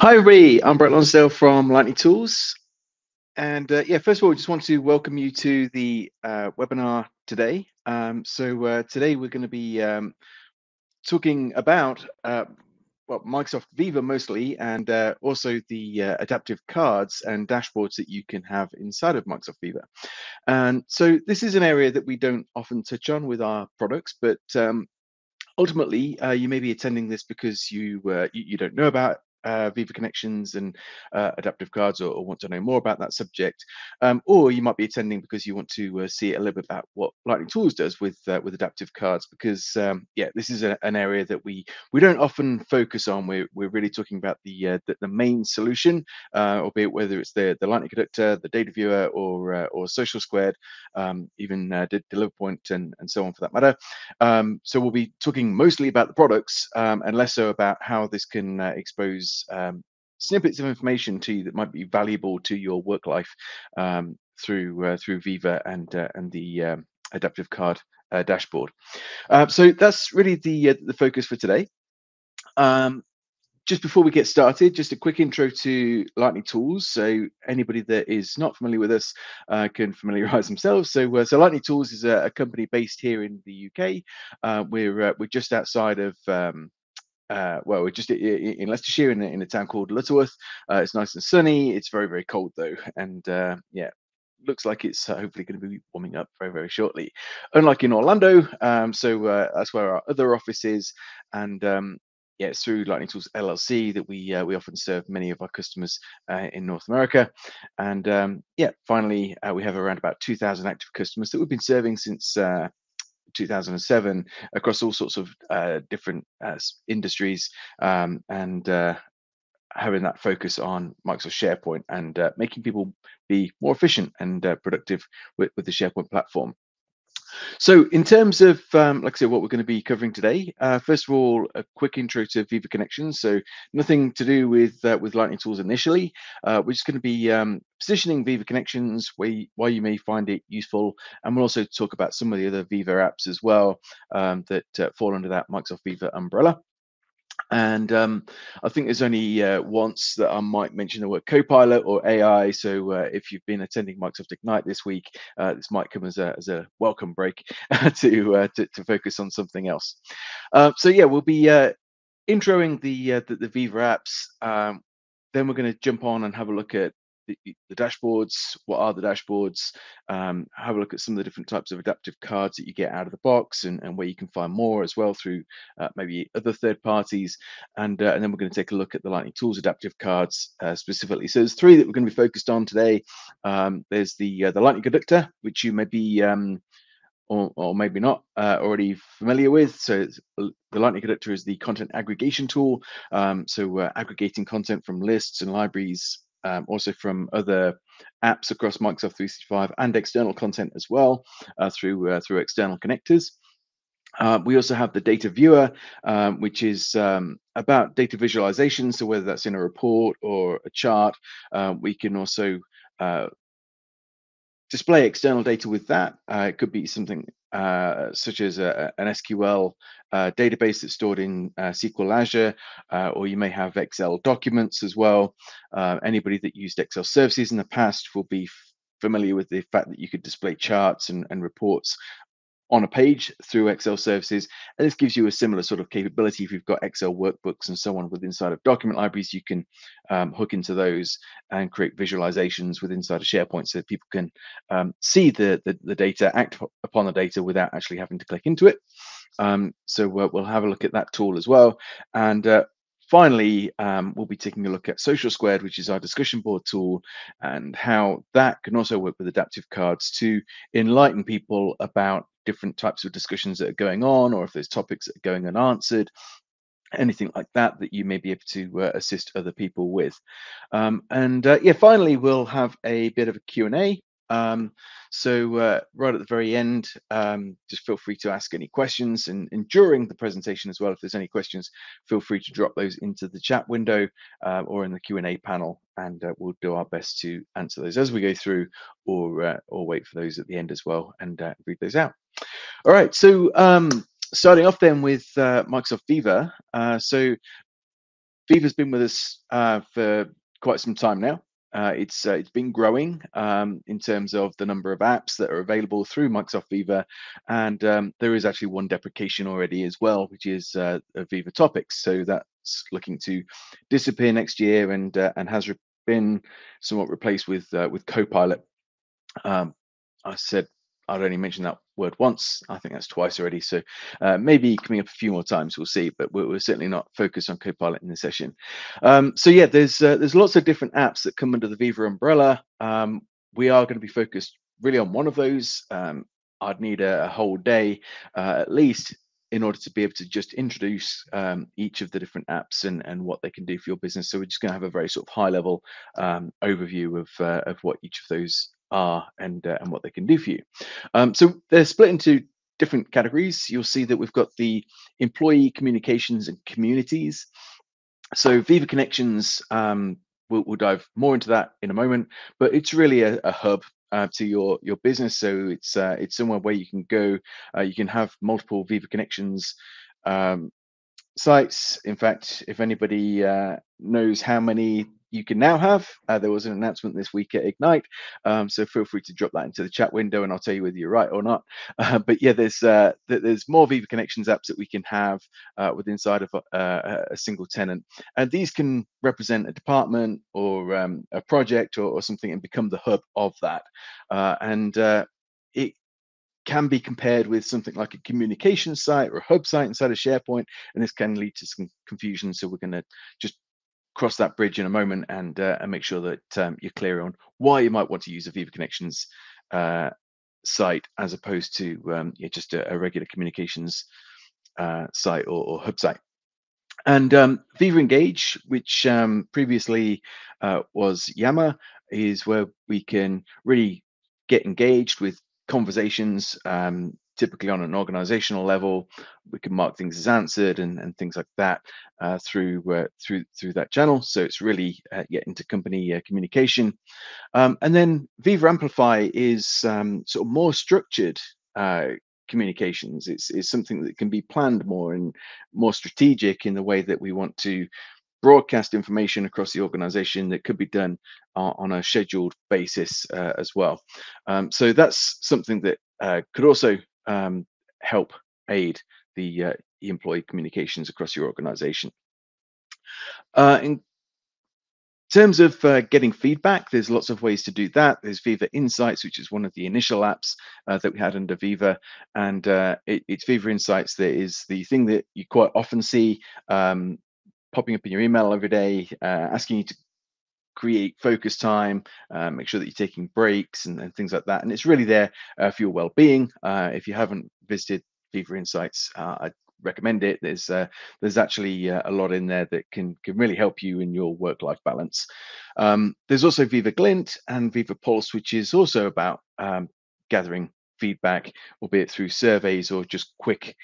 Hi, Ree. I'm Brett Lonsdale from Lightning Tools. And yeah, first of all, I just want to welcome you to the webinar today. Today we're going to be talking about Microsoft Viva mostly, and also the adaptive cards and dashboards that you can have inside of Microsoft Viva. And so this is an area that we don't often touch on with our products, but ultimately, you may be attending this because you don't know about Viva Connections and adaptive cards, or want to know more about that subject, or you might be attending because you want to see a little bit about what Lightning Tools does with adaptive cards. Because yeah, this is an area that we don't often focus on. We're really talking about the main solution, albeit whether it's the Lightning Conductor, the Data Viewer, or Social Squared, even Deliver Point, and so on for that matter. So we'll be talking mostly about the products, and less so about how this can expose snippets of information to you that might be valuable to your work life, through Viva and the adaptive card dashboard. So that's really the focus for today. Um, just before we get started, just a quick intro to Lightning Tools. So anybody that is not familiar with us can familiarize themselves. So Lightning Tools is a company based here in the UK. We're just outside of we're just in Leicestershire, in a town called Lutterworth. It's nice and sunny. It's very, very cold though, and yeah, looks like it's hopefully going to be warming up very, very shortly. Unlike in Orlando, that's where our other office is, and yeah, it's through Lightning Tools LLC that we often serve many of our customers in North America. And yeah, finally, we have around about 2,000 active customers that we've been serving since 2007 across all sorts of different industries, and having that focus on Microsoft SharePoint, and making people be more efficient and productive with the SharePoint platform. So in terms of, like I said, what we're going to be covering today, first of all, a quick intro to Viva Connections. So nothing to do with Lightning Tools initially. We're just going to be positioning Viva Connections, why you may find it useful, and we'll also talk about some of the other Viva apps as well, that fall under that Microsoft Viva umbrella. And I think there's only once that I might mention the word Copilot or AI. So if you've been attending Microsoft Ignite this week, this might come as a welcome break to focus on something else. So yeah, we'll be introing the Viva apps. Then we're going to jump on and have a look at the dashboards. What are the dashboards? Have a look at some of the different types of adaptive cards that you get out of the box, and where you can find more as well through maybe other third parties. And then we're going to take a look at the Lightning Tools adaptive cards specifically. So there's three that we're going to be focused on today. There's the Lightning Conductor, which you may be or maybe not already familiar with. So the Lightning Conductor is the content aggregation tool. So aggregating content from lists and libraries, also from other apps across Microsoft 365, and external content as well, through external connectors. We also have the data viewer, which is about data visualization. So whether that's in a report or a chart, we can also display external data with that. It could be something such as an SQL database that's stored in SQL Azure, or you may have Excel documents as well. Anybody that used Excel services in the past will be familiar with the fact that you could display charts and reports on a page through Excel services. And this gives you a similar sort of capability. If you've got Excel workbooks and so on with inside of document libraries, you can hook into those and create visualizations with inside of SharePoint, so that people can see the data, act upon the data without actually having to click into it. So we'll have a look at that tool as well. And finally, we'll be taking a look at Social Squared, which is our discussion board tool, and how that can also work with adaptive cards to enlighten people about different types of discussions that are going on, or if there's topics that are going unanswered, anything like that that you may be able to assist other people with. And yeah, finally, we'll have a bit of a Q&A. So right at the very end, just feel free to ask any questions, and during the presentation as well, if there's any questions, feel free to drop those into the chat window or in the Q&A panel, and we'll do our best to answer those as we go through, or wait for those at the end as well and read those out. All right, so starting off then with Microsoft Viva. So Viva's been with us for quite some time now. It's been growing in terms of the number of apps that are available through Microsoft Viva, and there is actually one deprecation already as well, which is Viva Topics. So that's looking to disappear next year, and has been somewhat replaced with Copilot. um, I said I'd only mentioned that word once. I think that's twice already. So maybe coming up a few more times, we'll see. But we're certainly not focused on Copilot in this session. So yeah, there's lots of different apps that come under the Viva umbrella. We are going to be focused really on one of those. I'd need a whole day at least in order to be able to just introduce each of the different apps and what they can do for your business. So we're just going to have a very sort of high level overview of what each of those are and what they can do for you. So they're split into different categories. You'll see that we've got the employee communications and communities. So Viva Connections, we'll dive more into that in a moment, but it's really a hub to your business. So it's somewhere where you can go. You can have multiple Viva Connections um, sites. In fact, if anybody knows how many you can now have, there was an announcement this week at Ignite. So feel free to drop that into the chat window, and I'll tell you whether you're right or not. But yeah, there's more Viva Connections apps that we can have with inside of a single tenant, and these can represent a department or a project or something, and become the hub of that. And it can be compared with something like a communication site or a hub site inside of SharePoint, and this can lead to some confusion. So we're going to just cross that bridge in a moment and make sure that you're clear on why you might want to use a Viva Connections uh, site as opposed to yeah, just a regular communications site or hub site. And Viva Engage, which previously was Yammer, is where we can really get engaged with conversations, typically on an organizational level. We can mark things as answered and things like that through that channel. So it's really get into company communication. And then Viva Amplify is sort of more structured communications. It's something that can be planned more and more strategic in the way that we want to broadcast information across the organization that could be done on a scheduled basis as well. So that's something that could also help aid the employee communications across your organization. In terms of getting feedback, there's lots of ways to do that. There's Viva Insights, which is one of the initial apps that we had under Viva, and it's Viva Insights that is the thing that you quite often see popping up in your email every day, asking you to create focus time, make sure that you're taking breaks and things like that. And it's really there for your well-being. If you haven't visited Viva Insights, I recommend it. There's actually a lot in there that can really help you in your work-life balance. There's also Viva Glint and Viva Pulse, which is also about gathering feedback, albeit through surveys or just quick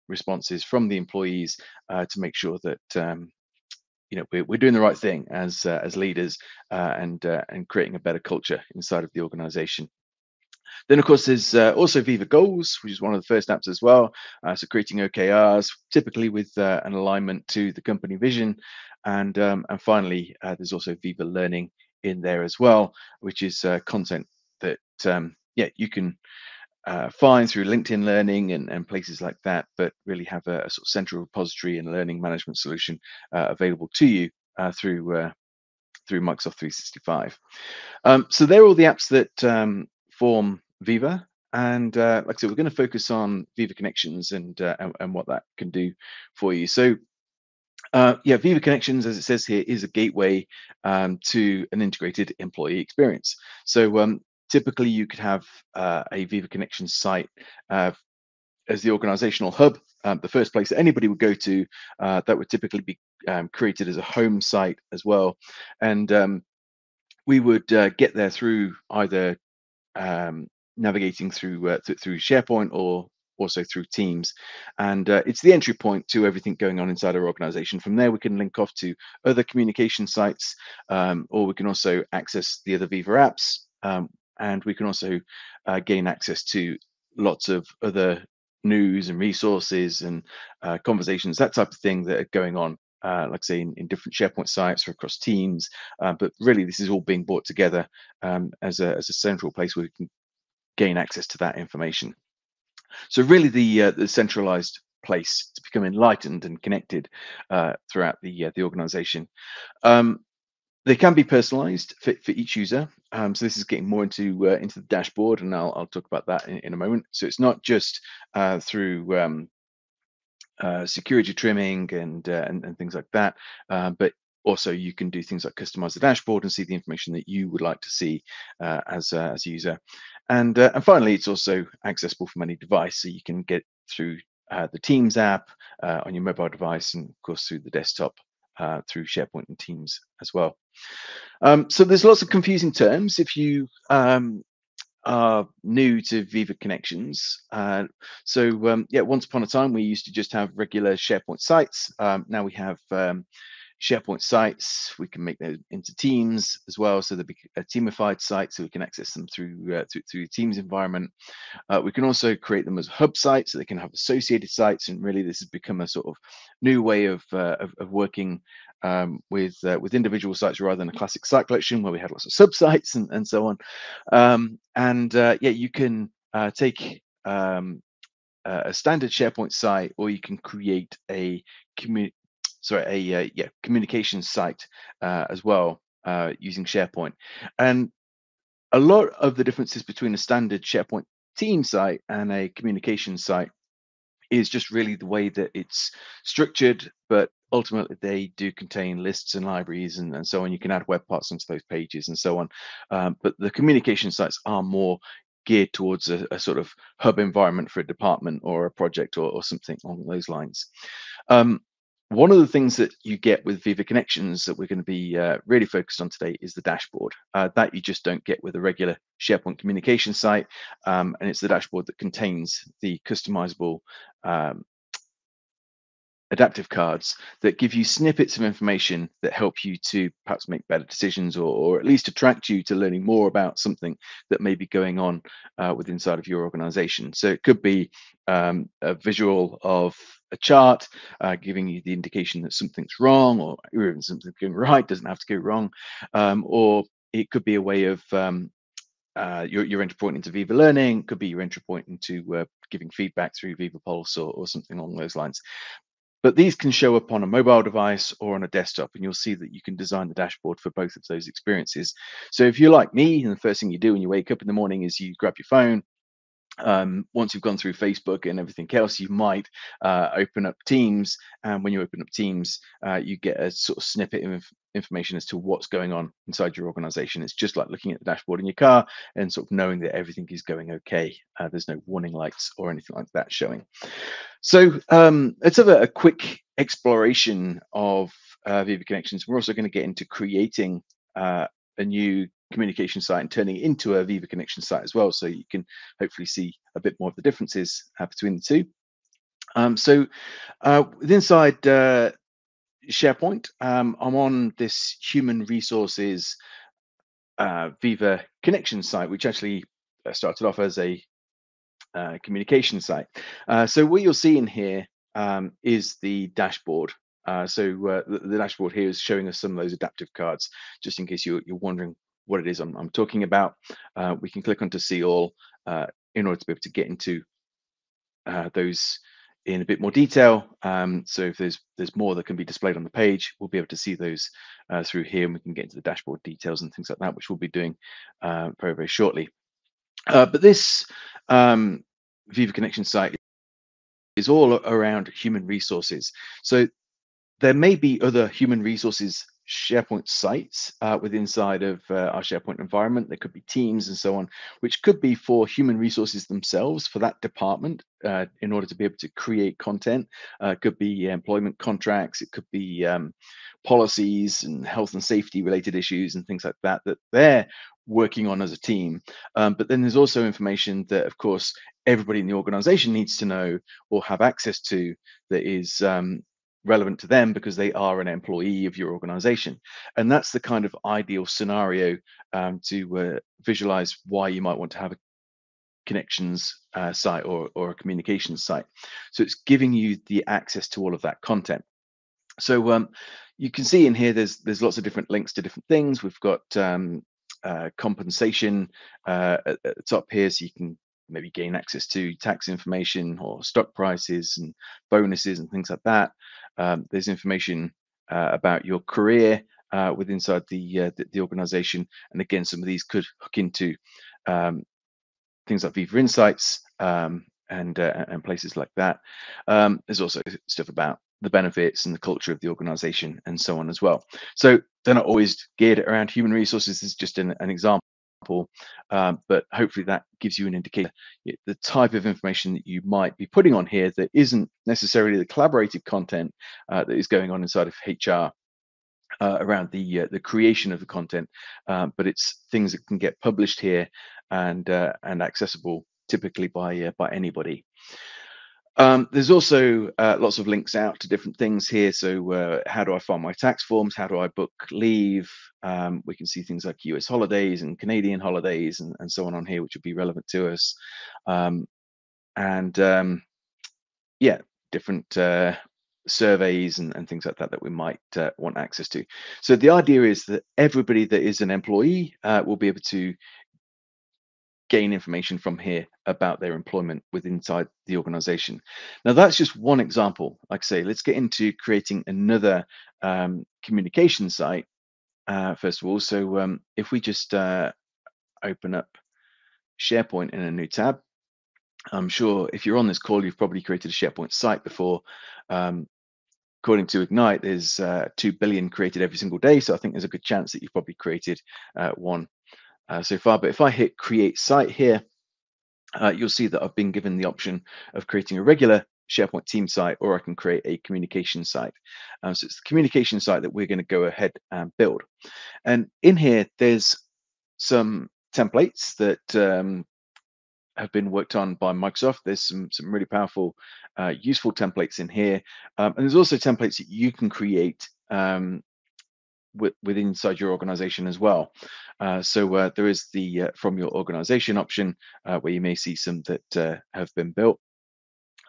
responses from the employees to make sure that we're doing the right thing as leaders and creating a better culture inside of the organization. Then, of course, there's also Viva Goals, which is one of the first apps as well. So creating OKRs, typically with an alignment to the company vision. And finally, there's also Viva Learning in there as well, which is content that yeah, you can find through LinkedIn Learning and places like that, but really have a sort of central repository and learning management solution available to you through Microsoft 365. So they're all the apps that form Viva. And like I said, we're going to focus on Viva Connections and what that can do for you. So yeah, Viva Connections, as it says here, is a gateway to an integrated employee experience. So typically, you could have a Viva Connections site as the organizational hub, the first place that anybody would go to. That would typically be created as a home site as well. And we would get there through either navigating through SharePoint or also through Teams, and it's the entry point to everything going on inside our organization. From there, we can link off to other communication sites, or we can also access the other Viva apps, and we can also gain access to lots of other news and resources and conversations, that type of thing that are going on like I say, in different SharePoint sites or across teams. But really, this is all being brought together as a central place where we can gain access to that information. So really, the centralized place to become enlightened and connected throughout the organization. Um, they can be personalized for each user. So this is getting more into the dashboard, and I'll talk about that in a moment. So it's not just through security trimming and things like that, but also you can do things like customize the dashboard and see the information that you would like to see as a user. And finally, it's also accessible from any device, so you can get through the Teams app on your mobile device, and of course through the desktop through SharePoint and Teams as well. So there's lots of confusing terms if you are new to Viva Connections. Yeah, once upon a time we used to just have regular SharePoint sites. Now we have SharePoint sites. We can make those into teams as well, so there'll be a teamified site, so we can access them through the Teams environment. We can also create them as hub sites, so they can have associated sites. And really, this has become a sort of new way of working with individual sites rather than a classic site collection where we had lots of subsites and so on. Yeah, you can take a standard SharePoint site, or you can create a communication site as well using SharePoint. And a lot of the differences between a standard SharePoint team site and a communication site is just really the way that it's structured, but ultimately they do contain lists and libraries and so on. You can add web parts onto those pages and so on. But the communication sites are more geared towards a sort of hub environment for a department or a project or something along those lines. Um, One of the things that you get with Viva Connections that we're going to be really focused on today is the dashboard that you just don't get with a regular SharePoint communication site. And it's the dashboard that contains the customizable um, adaptive cards that give you snippets of information that help you to perhaps make better decisions, or at least attract you to learning more about something that may be going on with inside of your organization. So it could be a visual of a chart giving you the indication that something's wrong, or even something's going right, doesn't have to go wrong. Or it could be a way of your entry point into Viva Learning, could be your entry point into giving feedback through Viva Pulse, or something along those lines. But these can show up on a mobile device or on a desktop, and you'll see that you can design the dashboard for both of those experiences. So if you're like me, and the first thing you do when you wake up in the morning is you grab your phone, once you've gone through Facebook and everything else, you might open up Teams. And when you open up Teams, you get a sort of snippet of information as to what's going on inside your organization. It's just like looking at the dashboard in your car and sort of knowing that everything is going okay. There's no warning lights or anything like that showing. So let's have a quick exploration of Viva Connections. We're also going to get into creating a new communication site and turning it into a Viva Connection site as well, so you can hopefully see a bit more of the differences between the two. With inside SharePoint, I'm on this human resources Viva Connection site, which actually started off as a communication site. So what you'll see in here is the dashboard. The dashboard here is showing us some of those adaptive cards, just in case you're wondering what it is I'm talking about. We can click on to see all in order to be able to get into those in a bit more detail. So if there's more that can be displayed on the page, we'll be able to see those through here, and we can get into the dashboard details and things like that, which we'll be doing very, very shortly. But this Viva Connection site is all around human resources. So there may be other human resources SharePoint sites within inside of our SharePoint environment. There could be teams and so on, which could be for human resources themselves for that department in order to be able to create content. It could be employment contracts. It could be policies and health and safety related issues and things like that that they're working on as a team. But then there's also information that, of course, everybody in the organization needs to know or have access to that is relevant to them because they are an employee of your organization. And that's the kind of ideal scenario to visualize why you might want to have a connections site or a communications site. So it's giving you the access to all of that content. So you can see in here there's lots of different links to different things. We've got compensation at the top here, so you can maybe gain access to tax information or stock prices and bonuses and things like that. There's information about your career with inside the organization, and again, some of these could hook into um, things like Viva Insights and places like that. There's also stuff about the benefits and the culture of the organization and so on as well. So they're not always geared around human resources. This is just an example. But hopefully that gives you an indicator the type of information that you might be putting on here that isn't necessarily the collaborative content that is going on inside of HR around the creation of the content, but it's things that can get published here and accessible typically by anybody. There's also lots of links out to different things here. So how do I file my tax forms? How do I book leave? We can see things like US holidays and Canadian holidays and so on here, which would be relevant to us. Um, and yeah, different surveys and things like that that we might want access to. So the idea is that everybody that is an employee will be able to gain information from here about their employment within inside the organization. Now that's just one example. Like I say, let's get into creating another communication site first of all. So if we just open up SharePoint in a new tab, I'm sure if you're on this call, you've probably created a SharePoint site before. According to Ignite, there's 2 billion created every single day. So I think there's a good chance that you've probably created one so far. But if I hit create site here, you'll see that I've been given the option of creating a regular SharePoint team site, or I can create a communication site. So it's the communication site that we're going to go ahead and build. And in here, there's some templates that have been worked on by Microsoft. There's some really powerful, useful templates in here, and there's also templates that you can create within inside your organization as well. So there is the from your organization option where you may see some that have been built.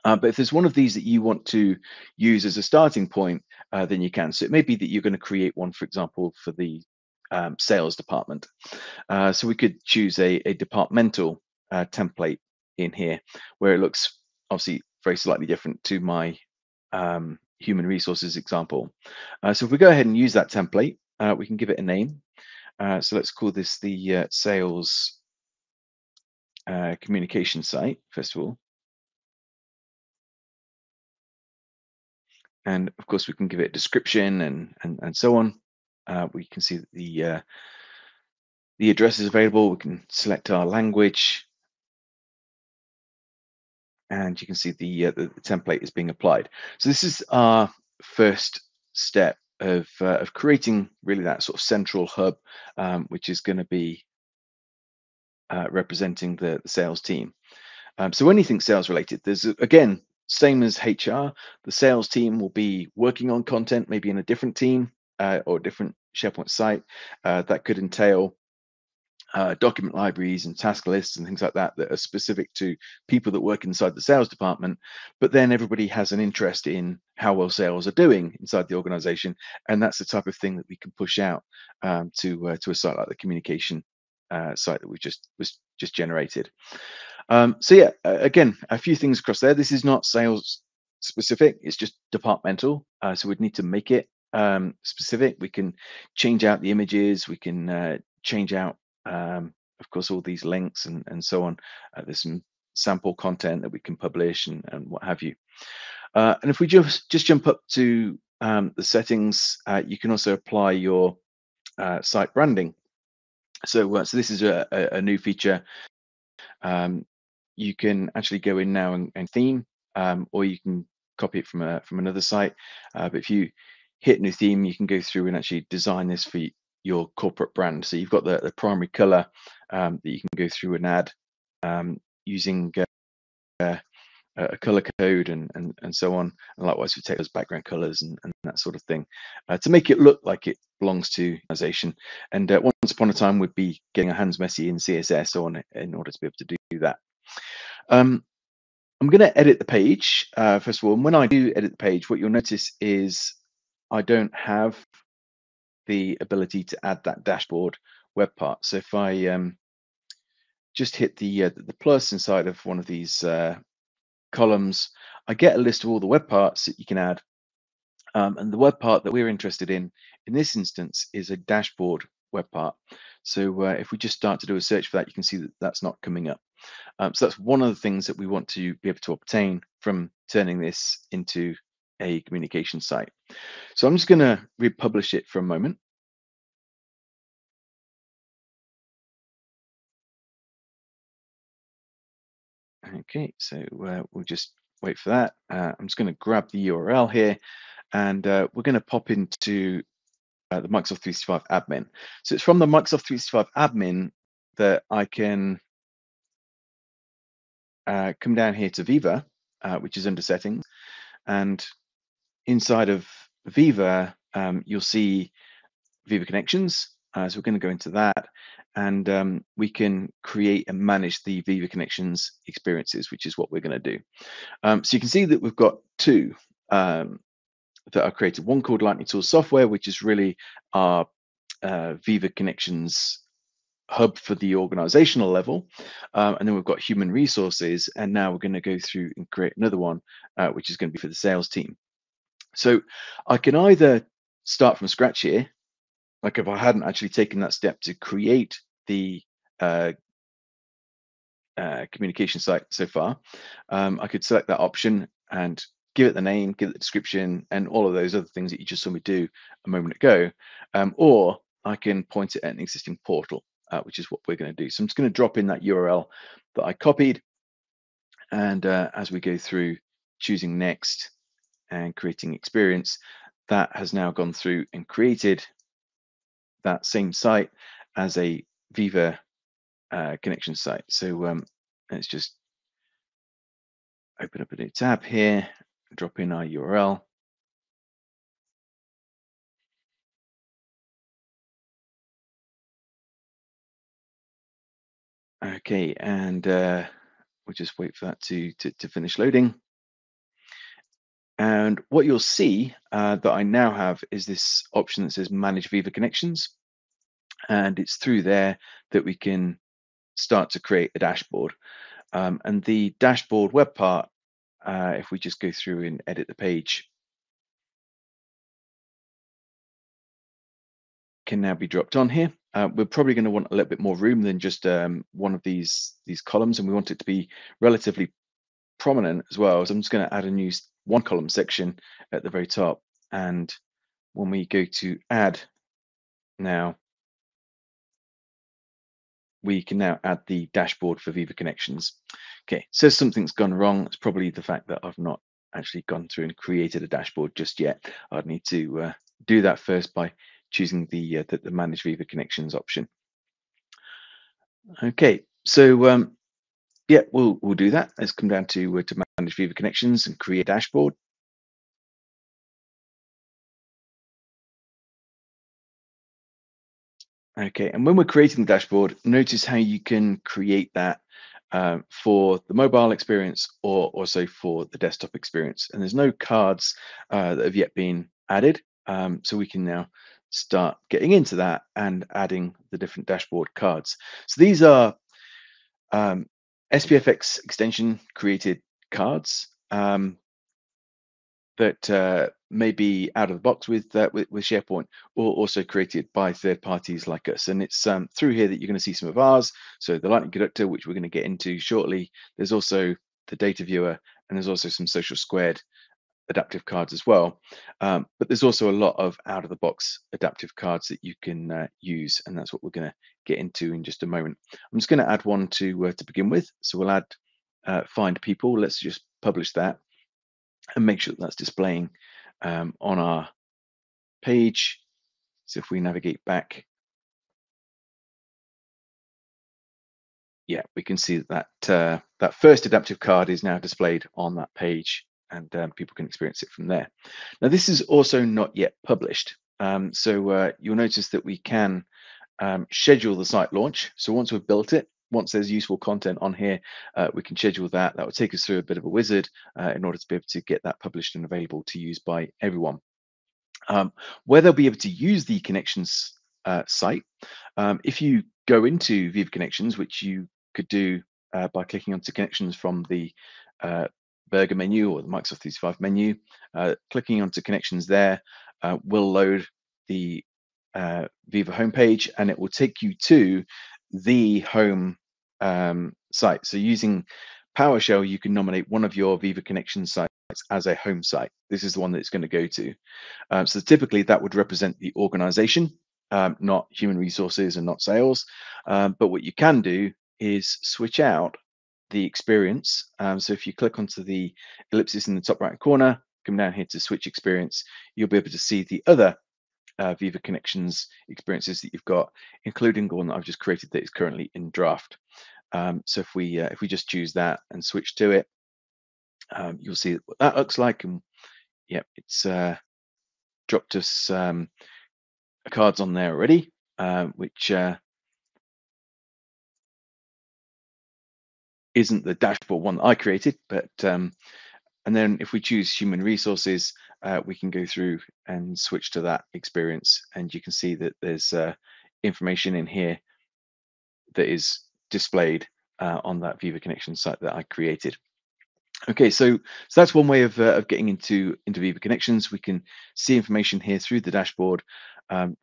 But if there's one of these that you want to use as a starting point, then you can. So it may be that you're going to create one, for example, for the sales department. So we could choose a departmental template in here where it looks obviously very slightly different to my human resources example. So if we go ahead and use that template, we can give it a name. So let's call this the sales communication site, first of all. And of course, we can give it a description and so on. We can see that the address is available. We can select our language, and you can see the template is being applied. So this is our first step of creating really that sort of central hub, which is going to be representing the sales team. So anything sales related, there's again, same as HR, the sales team will be working on content, maybe in a different team or a different SharePoint site. That could entail document libraries and task lists and things like that that are specific to people that work inside the sales department. But then everybody has an interest in how well sales are doing inside the organization, and that's the type of thing that we can push out to a site like the communication site that we just generated. So yeah, again, a few things across there. This is not sales specific; it's just departmental. So we'd need to make it specific. We can change out the images. We can change out, of course, all these links and so on. There's some sample content that we can publish and what have you. And if we just jump up to the settings, you can also apply your site branding. So this is a new feature. You can actually go in now and theme, or you can copy it from another site. But if you hit new theme, you can go through and actually design this for your corporate brand. So you've got the primary color that you can go through and add using a color code and so on, and likewise we take those background colors and that sort of thing to make it look like it belongs to organization. And once upon a time we'd be getting our hands messy in CSS on in order to be able to do that. I'm going to edit the page first of all, and when I do edit the page, what you'll notice is I don't have the ability to add that dashboard web part. So if I just hit the plus inside of one of these columns, I get a list of all the web parts that you can add. And the web part that we're interested in this instance, is a dashboard web part. So if we just start to do a search for that, you can see that that's not coming up. So that's one of the things that we want to be able to obtain from turning this into a communication site. So I'm just going to republish it for a moment. Okay, so we'll just wait for that. I'm just going to grab the URL here, and we're going to pop into the Microsoft 365 admin. So it's from the Microsoft 365 admin that I can come down here to Viva, which is under settings, and inside of Viva, you'll see Viva Connections. So we're going to go into that, and we can create and manage the Viva Connections experiences, which is what we're going to do. So you can see that we've got two that are created. One called Lightning Tools Software, which is really our Viva Connections hub for the organizational level. And then we've got human resources. And now we're going to go through and create another one, which is going to be for the sales team. So I can either start from scratch here, like if I hadn't actually taken that step to create the communication site so far, I could select that option and give it the name, give it the description, and all of those other things that you just saw me do a moment ago. Or I can point it at an existing portal, which is what we're going to do. So I'm just going to drop in that URL that I copied. And as we go through choosing next and creating experience, that has now gone through and created that same site as a Viva connection site. So let's just open up a new tab here, drop in our URL. Okay, and we'll just wait for that to finish loading. And what you'll see that I now have is this option that says Manage Viva Connections. And it's through there that we can start to create a dashboard. And the dashboard web part, if we just go through and edit the page, can now be dropped on here. We're probably going to want a little bit more room than just one of these columns, and we want it to be relatively prominent as well. So I'm just going to add a new one column section at the very top. And when we go to add now, we can now add the dashboard for Viva Connections. Okay, so something's gone wrong. It's probably the fact that I've not actually gone through and created a dashboard just yet. I'd need to do that first by choosing the Manage Viva Connections option. Okay, so yeah, we'll do that. Let's come down to Manage Viva Connections and create a dashboard. Okay, and when we're creating the dashboard, notice how you can create that for the mobile experience or also for the desktop experience. And there's no cards that have yet been added. So we can now start getting into that and adding the different dashboard cards. So these are SPFX extension created cards that may be out of the box with SharePoint, or also created by third parties like us. And it's through here that you're going to see some of ours. So the Lightning Conductor, which we're going to get into shortly. There's also the Data Viewer, and there's also some Social Squared adaptive cards as well. But there's also a lot of out of the box adaptive cards that you can use, and that's what we're going to get into in just a moment. I'm just going to add one to begin with. So we'll add find people. Let's just publish that and make sure that's displaying on our page. So if we navigate back, yeah, we can see that that first adaptive card is now displayed on that page, and people can experience it from there. Now, this is also not yet published. So you'll notice that we can schedule the site launch. So once we've built it, once there's useful content on here, we can schedule that. That will take us through a bit of a wizard in order to be able to get that published and available to use by everyone. Um, where they'll be able to use the connections site, if you go into Viva Connections, which you could do by clicking onto connections from the uh, burger menu or the Microsoft 365 menu, clicking onto connections there will load the Viva homepage, and it will take you to the home site. So using PowerShell, you can nominate one of your Viva Connection sites as a home site. This is the one that it's going to go to. So typically that would represent the organization, not human resources and not sales. But what you can do is switch out the experience. So if you click onto the ellipsis in the top right corner, come down here to switch experience, you'll be able to see the other Viva Connections experiences that you've got, including the one that I've just created that is currently in draft. So if we just choose that and switch to it, you'll see what that looks like. And yeah, it's dropped us cards on there already, which isn't the dashboard one that I created, but and then if we choose human resources, we can go through and switch to that experience, and you can see that there's information in here that is displayed on that Viva Connection site that I created. Okay, so that's one way of getting into Viva Connections. We can see information here through the dashboard.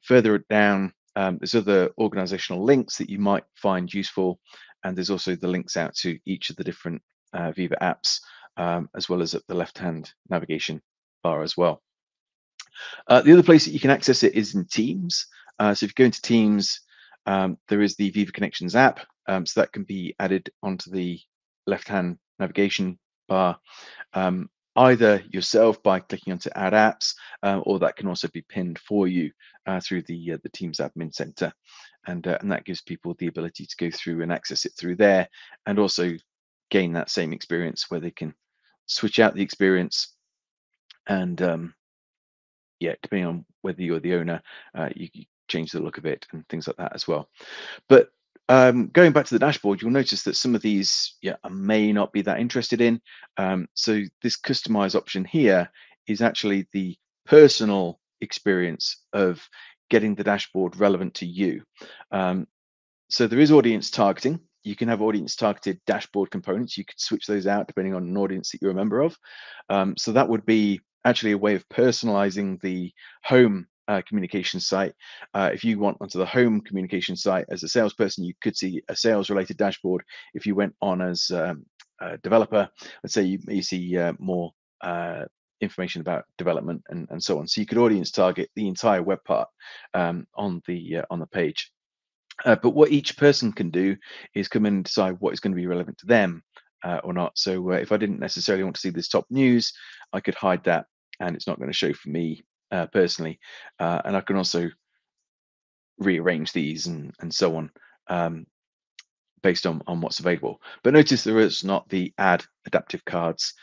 Further down, there's other organizational links that you might find useful, and there's also the links out to each of the different Viva apps, as well as at the left-hand navigation bar as well. The other place that you can access it is in Teams. So if you go into Teams, there is the Viva Connections app, so that can be added onto the left-hand navigation bar, either yourself by clicking onto Add Apps, or that can also be pinned for you through the Teams Admin Center, and that gives people the ability to go through and access it through there, and also gain that same experience where they can switch out the experience and yeah, depending on whether you're the owner, you change the look of it and things like that as well. But going back to the dashboard, you'll notice that some of these, yeah, I may not be that interested in. So this customize option here is actually the personal experience of getting the dashboard relevant to you. So there is audience targeting. You can have audience targeted dashboard components. You could switch those out depending on an audience that you're a member of. So that would be actually a way of personalizing the home communication site. If you want onto the home communication site as a salesperson, you could see a sales related dashboard. If you went on as a developer, let's say you see more information about development and so on. So you could audience target the entire web part on the page. But what each person can do is come in and decide what is going to be relevant to them or not. So if I didn't necessarily want to see this top news, I could hide that, and it's not going to show for me personally. And I can also rearrange these and so on based on what's available. But notice there is not the add adaptive cards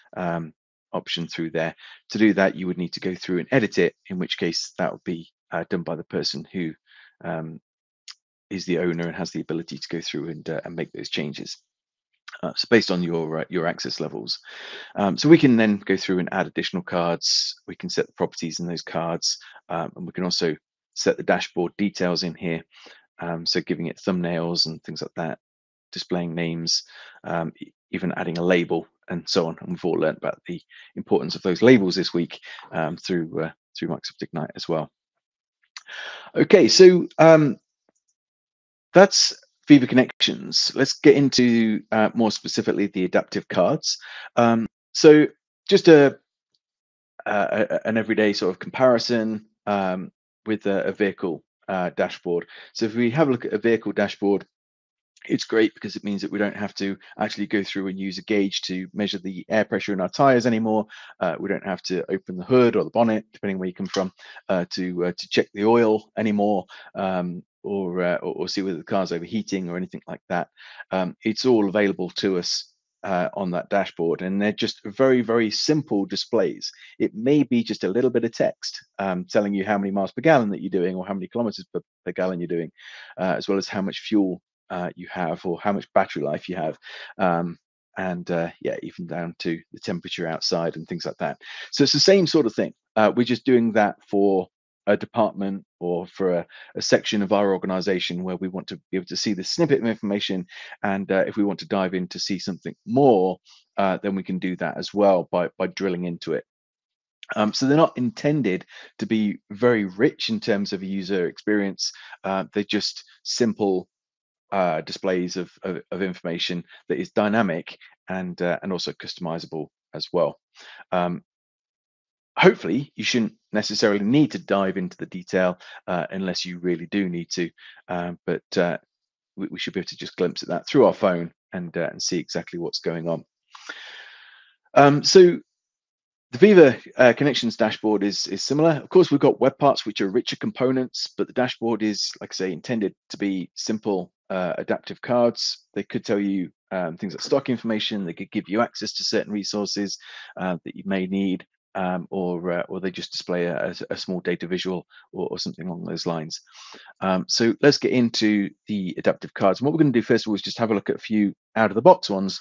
option through there. To do that, you would need to go through and edit it, in which case that would be done by the person who is the owner and has the ability to go through and make those changes. So based on your access levels, so we can then go through and add additional cards. We can set the properties in those cards, and we can also set the dashboard details in here. So giving it thumbnails and things like that, displaying names, even adding a label and so on. And we've all learned about the importance of those labels this week through Microsoft Ignite as well. Okay, so that's Viva Connections. Let's get into more specifically the adaptive cards. So just an everyday sort of comparison with a vehicle dashboard. So if we have a look at a vehicle dashboard, it's great because it means that we don't have to actually go through and use a gauge to measure the air pressure in our tires anymore. We don't have to open the hood or the bonnet, depending where you come from, to check the oil anymore, or see whether the car's overheating or anything like that. It's all available to us on that dashboard, and they're just very, very simple displays. It may be just a little bit of text telling you how many miles per gallon that you're doing, or how many kilometers per gallon you're doing, as well as how much fuel you have, or how much battery life you have, and yeah, even down to the temperature outside and things like that. So it's the same sort of thing. We're just doing that for a department or for a section of our organization where we want to be able to see the snippet of information. And if we want to dive in to see something more, then we can do that as well by drilling into it. So they're not intended to be very rich in terms of a user experience. They're just simple displays of information that is dynamic and also customizable as well. Um, Hopefully, you shouldn't necessarily need to dive into the detail unless you really do need to, but we should be able to just glimpse at that through our phone and see exactly what's going on. So the Viva Connections dashboard is similar. Of course, we've got web parts which are richer components, but the dashboard is, like I say, intended to be simple, adaptive cards. They could tell you things like stock information. They could give you access to certain resources that you may need, or they just display a small data visual or something along those lines. So let's get into the adaptive cards. And what we're going to do first of all is just have a look at a few out of the box ones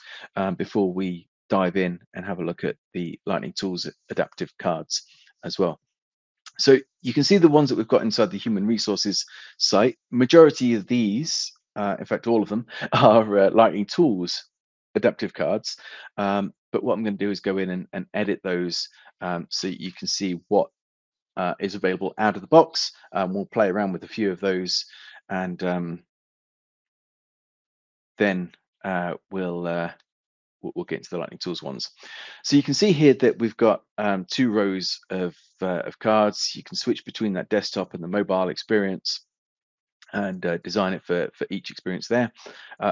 before we dive in and have a look at the Lightning Tools adaptive cards as well. So you can see the ones that we've got inside the human resources site. Majority of these, in fact, all of them are Lightning Tools adaptive cards. But what I'm going to do is go in and edit those so you can see what is available out of the box. We'll play around with a few of those, and then we'll get into the Lightning Tools ones. So you can see here that we've got two rows of cards. You can switch between that desktop and the mobile experience and design it for each experience there.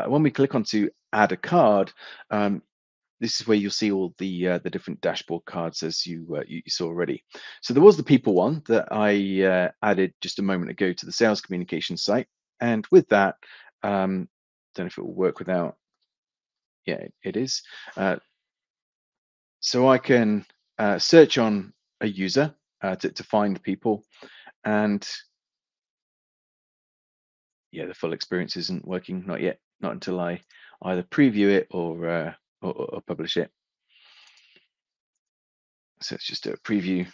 When we click onto add a card, this is where you'll see all the different dashboard cards as you saw already. So there was the people one that I added just a moment ago to the sales communication site, and with that, don't know if it will work without. Yeah, it is. So I can search on a user to find people, and yeah, the full experience isn't working, not yet, not until I either preview it or publish it. So let's just do a preview.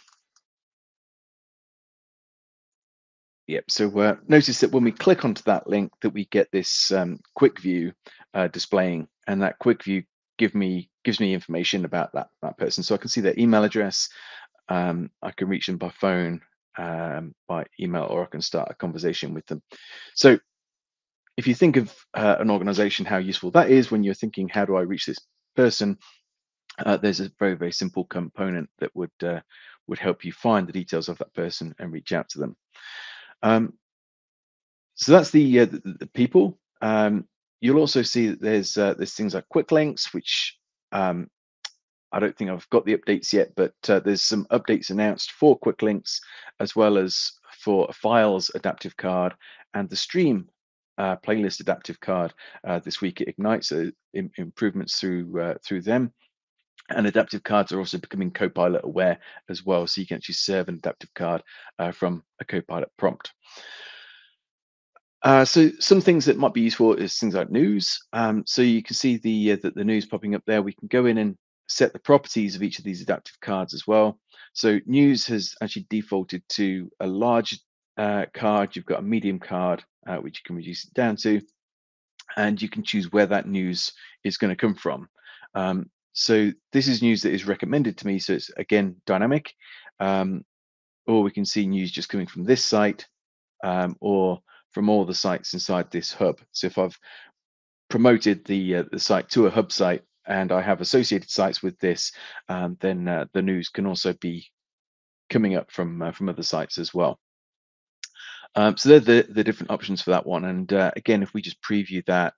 Yep. So notice that when we click onto that link, that we get this quick view displaying, and that quick view gives me information about that person. So I can see their email address. I can reach them by phone, by email, or I can start a conversation with them. So if you think of an organization, how useful that is when you're thinking, how do I reach this person? There's a very, very simple component that would help you find the details of that person and reach out to them. So that's the people. You'll also see that there's things like quick links, which I don't think I've got the updates yet, but there's some updates announced for quick links, as well as for a files adaptive card and the stream playlist adaptive card this week at Ignite. So improvements through them. And adaptive cards are also becoming Copilot aware as well, so you can actually serve an adaptive card from a Copilot prompt. So some things that might be useful is things like news. So you can see the news popping up there. We can go in and set the properties of each of these adaptive cards as well. So news has actually defaulted to a large card. You've got a medium card, which you can reduce it down to, and you can choose where that news is going to come from. So this is news that is recommended to me. So it's again dynamic, or we can see news just coming from this site, or from all the sites inside this hub. So if I've promoted the site to a hub site and I have associated sites with this, then the news can also be coming up from other sites as well. So they're the different options for that one. And again, if we just preview that,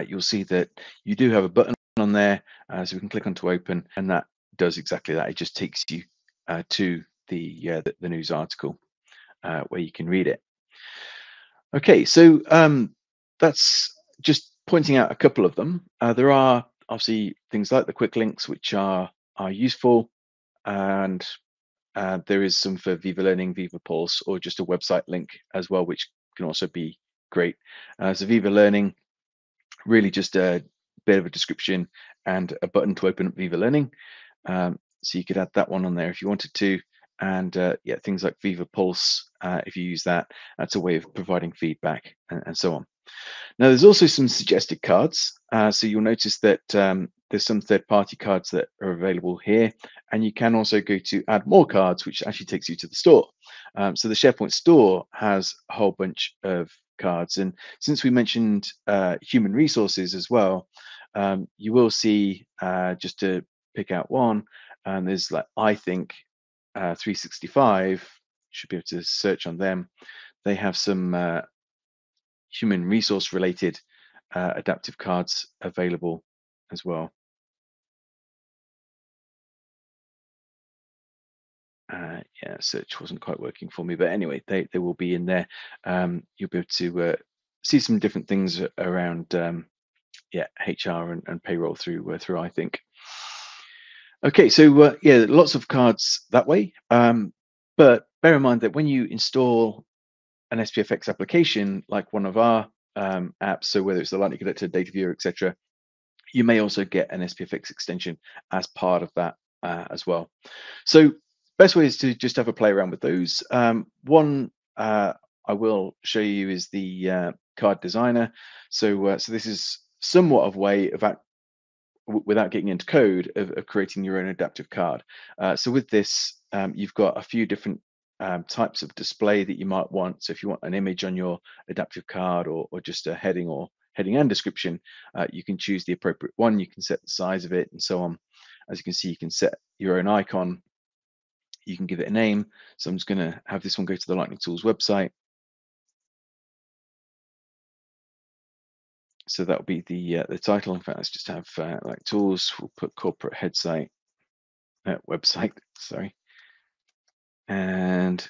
you'll see that you do have a button on there, so we can click on to open, and that does exactly that. It just takes you to the news article where you can read it. Okay, so that's just pointing out a couple of them. There are obviously things like the quick links, which are useful, and there is some for Viva Learning, Viva Pulse, or just a website link as well, which can also be great. So Viva Learning, really just a bit of a description and a button to open up Viva Learning. So you could add that one on there if you wanted to. And yeah, things like Viva Pulse, if you use that, that's a way of providing feedback and so on. Now, there's also some suggested cards. So you'll notice that there's some third-party cards that are available here, and you can also go to add more cards, which actually takes you to the store. So the SharePoint store has a whole bunch of cards, and since we mentioned human resources as well, you will see, just to pick out one, there's like I think 365. Should be able to search on them. They have some human resource related adaptive cards available as well. Yeah, search wasn't quite working for me, but anyway, they will be in there. You'll be able to see some different things around yeah, HR and payroll through I think. Okay, so yeah, lots of cards that way. But bear in mind that when you install an SPFX application like one of our apps, so whether it's the Lightning Connector, Data Viewer, etc., you may also get an SPFX extension as part of that as well. So best way is to just have a play around with those. One I will show you is the card designer. So this is somewhat of a way of without getting into code of creating your own adaptive card. So with this, you've got a few different types of display that you might want. So if you want an image on your adaptive card or just a heading or heading and description, you can choose the appropriate one. You can set the size of it and so on. As you can see, you can set your own icon. You can give it a name. So I'm just going to have this one go to the Lightning Tools website. So that'll be the title. In fact, let's just have like tools. We'll put corporate head site website. Sorry, and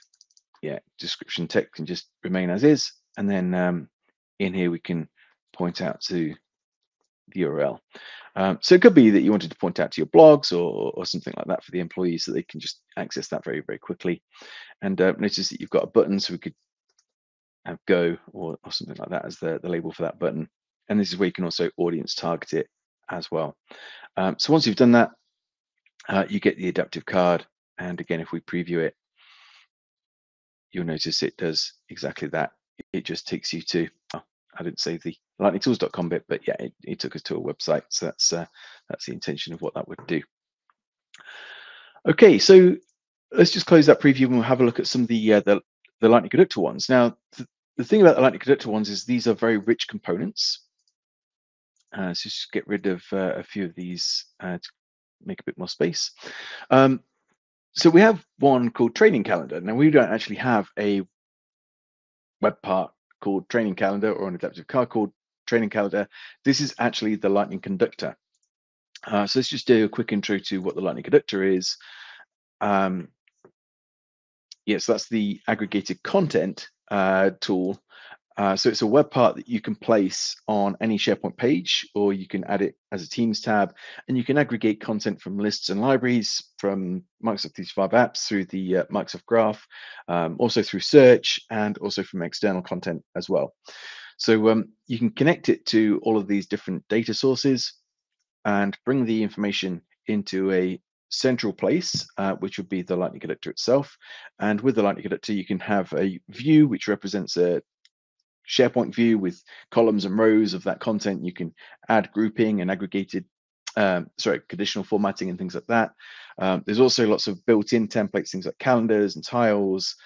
yeah, description text can just remain as is. And then in here we can point out to the URL. So it could be that you wanted to point out to your blogs or something like that for the employees so they can just access that very, very quickly. And notice that you've got a button, so we could have go or something like that as the label for that button. And this is where you can also audience target it as well. So once you've done that, you get the adaptive card. And again, if we preview it, you'll notice it does exactly that. It just takes you to, oh, I didn't say the lightningtools.com bit, but yeah, it took us to a website. So that's the intention of what that would do. Okay, so let's just close that preview and we'll have a look at some of the Lightning Conductor ones. Now, the thing about the Lightning Conductor ones is these are very rich components. So just get rid of a few of these to make a bit more space. So we have one called Training Calendar. Now, we don't actually have a web part called Training Calendar or an adaptive card called Training Calendar. This is actually the Lightning Conductor. So let's just do a quick intro to what the Lightning Conductor is. Yes, that's the aggregated content tool. So it's a web part that you can place on any SharePoint page, or you can add it as a Teams tab, and you can aggregate content from lists and libraries from Microsoft 365 apps through the Microsoft Graph, also through search, and also from external content as well. So you can connect it to all of these different data sources and bring the information into a central place, which would be the Lightning Connector itself. And with the Lightning Connector, you can have a view which represents a SharePoint view with columns and rows of that content. You can add grouping and aggregated, conditional formatting and things like that. There's also lots of built-in templates, things like calendars and tiles,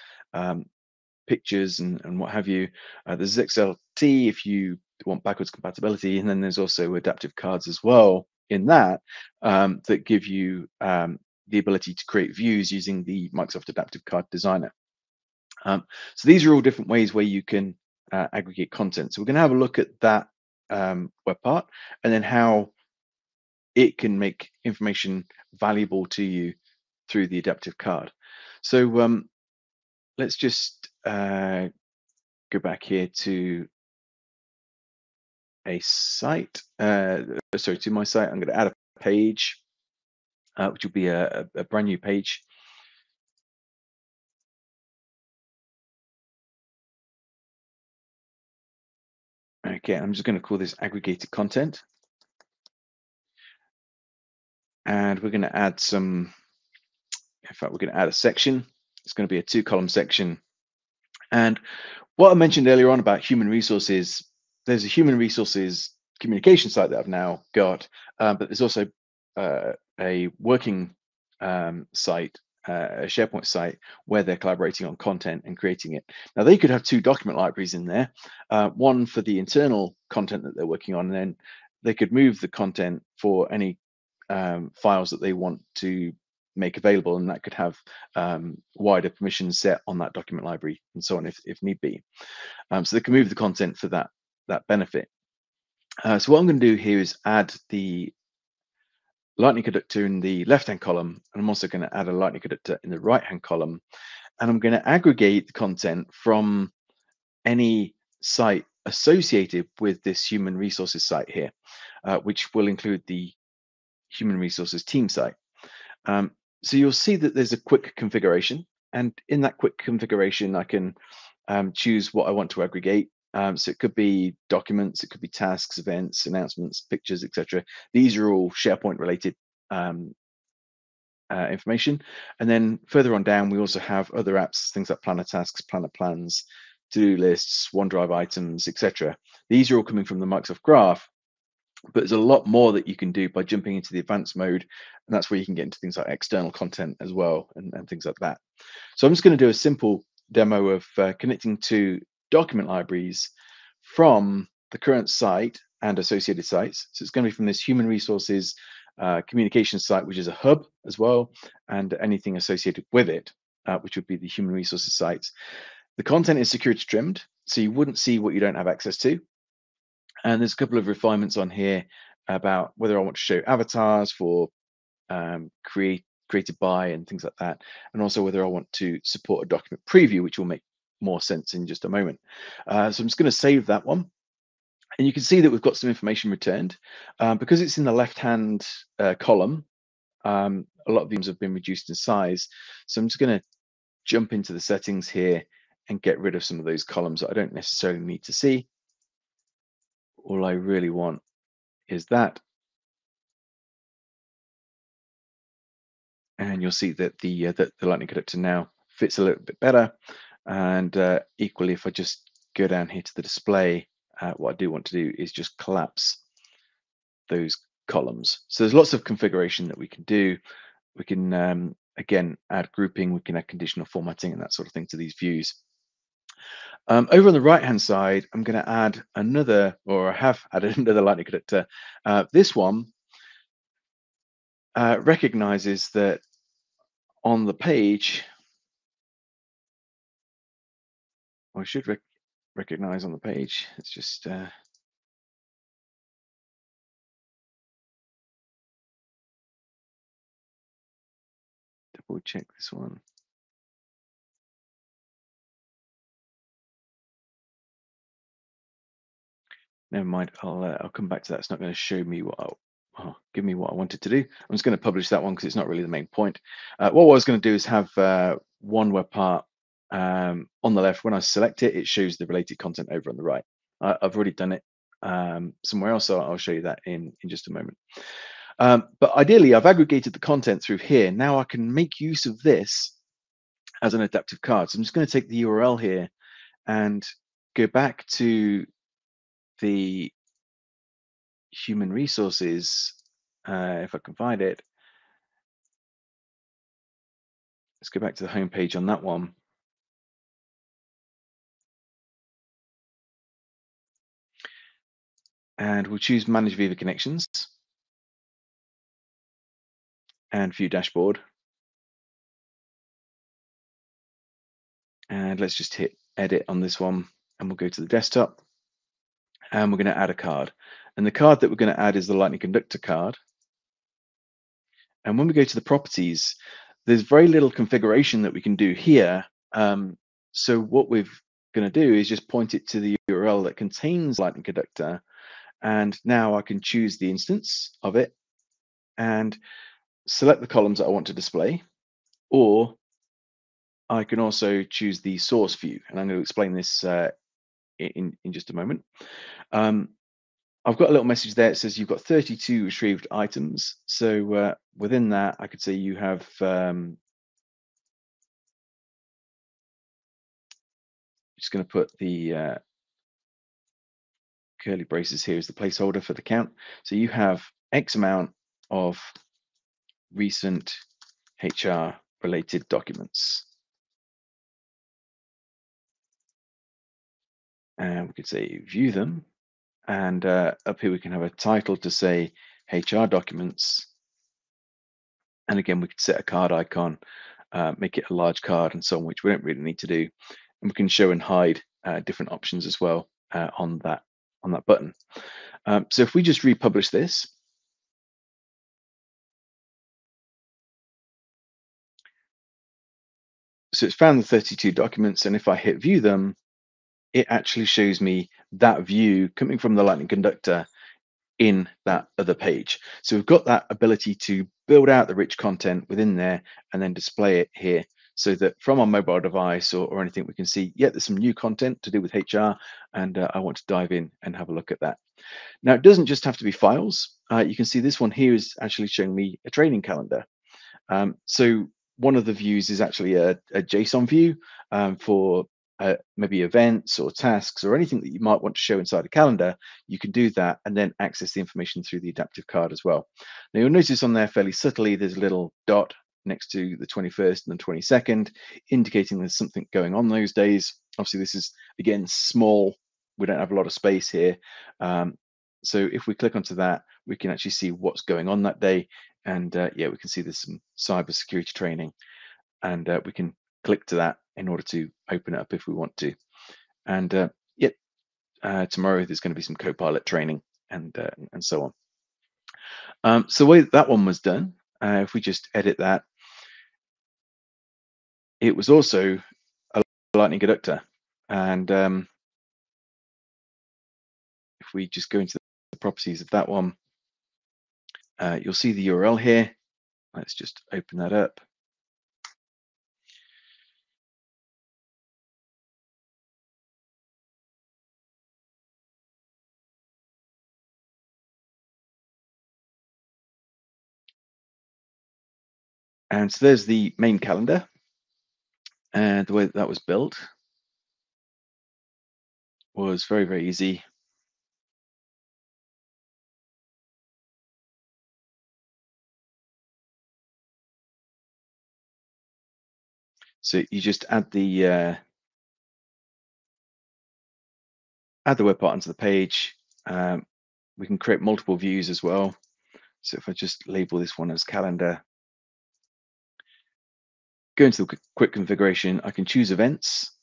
pictures and what have you. There's XLT if you want backwards compatibility, and then there's also adaptive cards as well in that that give you the ability to create views using the Microsoft Adaptive Card Designer. So these are all different ways where you can aggregate content. So we're going to have a look at that web part and then how it can make information valuable to you through the adaptive card. So let's just go back here to a site, sorry, to my site. I'm going to add a page, which will be a brand new page. Okay, I'm just going to call this aggregated content. And we're going to add some In fact, we're going to add a section. It's going to be a 2-column section. And what I mentioned earlier on about human resources, there's a human resources communication site that I've now got, but there's also a working site, a SharePoint site, where they're collaborating on content and creating it. Now, they could have 2 document libraries in there, one for the internal content that they're working on, and then they could move the content for any files that they want to make available, and that could have wider permissions set on that document library and so on if need be. So they can move the content for that benefit. So what I'm going to do here is add the lightning conductor in the left-hand column, and I'm also going to add a lightning conductor in the right-hand column, and I'm going to aggregate the content from any site associated with this human resources site here, which will include the human resources team site. So you'll see that there's a quick configuration, and in that quick configuration, I can choose what I want to aggregate. So it could be documents, it could be tasks, events, announcements, pictures, etc. These are all SharePoint related information. And then further on down, we also have other apps, things like planner tasks, planner plans, to-do lists, OneDrive items, etc. These are all coming from the Microsoft Graph, but there's a lot more that you can do by jumping into the advanced mode, and that's where you can get into things like external content as well, and things like that. So I'm just going to do a simple demo of connecting to document libraries from the current site and associated sites. So it's going to be from this human resources communication site, which is a hub as well, and anything associated with it, which would be the human resources sites. The content is security trimmed, so you wouldn't see what you don't have access to. And there's a couple of refinements on here about whether I want to show avatars for created by and things like that, and also whether I want to support a document preview, which will make more sense in just a moment. So I'm just going to save that one. And you can see that we've got some information returned. Because it's in the left-hand column, a lot of these have been reduced in size. So I'm just going to jump into the settings here and get rid of some of those columns that I don't necessarily need to see. All I really want is that. And you'll see that the lightning conductor now fits a little bit better. And equally, if I just go down here to the display, what I do want to do is just collapse those columns. So there's lots of configuration that we can do. We can, again, add grouping, we can add conditional formatting and that sort of thing to these views. Over on the right-hand side, I'm going to add another, or I have added another lightning conductor. This one recognizes that on the page, or should recognize on the page. It's just double check this one. Never mind. I'll come back to that. It's not going to show me what give me what I wanted to do. I'm just going to publish that one because it's not really the main point. What I was going to do is have one web part on the left. When I select it, it shows the related content over on the right. I've already done it somewhere else, so I'll show you that in just a moment. But ideally, I've aggregated the content through here. Now I can make use of this as an adaptive card. So I'm just going to take the URL here and go back to the human resources, if I can find it. Let's go back to the home page on that one. And we'll choose Manage Viva Connections and View Dashboard. And let's just hit Edit on this one, and we'll go to the desktop. And we're going to add a card. And the card that we're going to add is the Lightning Conductor card. And when we go to the properties, there's very little configuration that we can do here. So what we're going to do is just point it to the URL that contains Lightning Conductor. And now I can choose the instance of it and select the columns that I want to display, or I can also choose the source view. And I'm going to explain this in just a moment. I've got a little message there. It says you've got 32 retrieved items. So within that, I could say you have just going to put the curly braces here as the placeholder for the count. So you have X amount of recent HR related documents. And we could say view them. And up here we can have a title to say HR documents. And again, we could set a card icon, make it a large card and so on, which we don't really need to do. And we can show and hide different options as well on that button. So if we just republish this, so it's found the 32 documents, and if I hit view them, it actually shows me that view coming from the Lightning Conductor in that other page. So we've got that ability to build out the rich content within there and then display it here so that from our mobile device or anything, we can see, yeah, there's some new content to do with HR, and I want to dive in and have a look at that. Now, it doesn't just have to be files. You can see this one here is actually showing me a training calendar. So one of the views is actually a JSON view for maybe events or tasks or anything that you might want to show inside a calendar. You can do that and then access the information through the adaptive card as well. Now you'll notice on there fairly subtly, there's a little dot next to the 21st and the 22nd, indicating there's something going on those days. Obviously, this is, again, small. We don't have a lot of space here. So if we click onto that, we can actually see what's going on that day. And yeah, we can see there's some cybersecurity training, and we can click to that in order to open it up if we want to. And yeah, tomorrow there's going to be some Copilot training and so on. So the way that one was done, if we just edit that, it was also a Lightning conductor. And if we just go into the properties of that one, you'll see the URL here. Let's just open that up. And so there's the main calendar. And the way that was built was very, very easy. So you just add the web part onto the page. We can create multiple views as well. So if I just label this one as calendar, go into the quick configuration, I can choose events.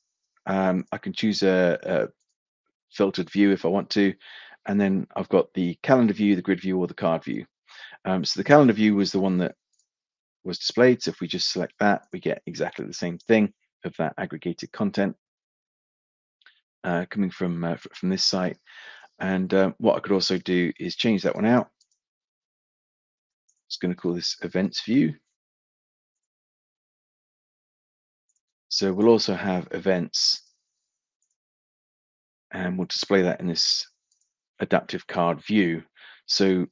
I can choose a filtered view if I want to. And then I've got the calendar view, the grid view, or the card view. So the calendar view was the one that was displayed. So if we just select that, we get exactly the same thing of that aggregated content coming from this site. And what I could also do is change that one out. It's going to call this events view. So we'll also have events, and we'll display that in this adaptive card view. So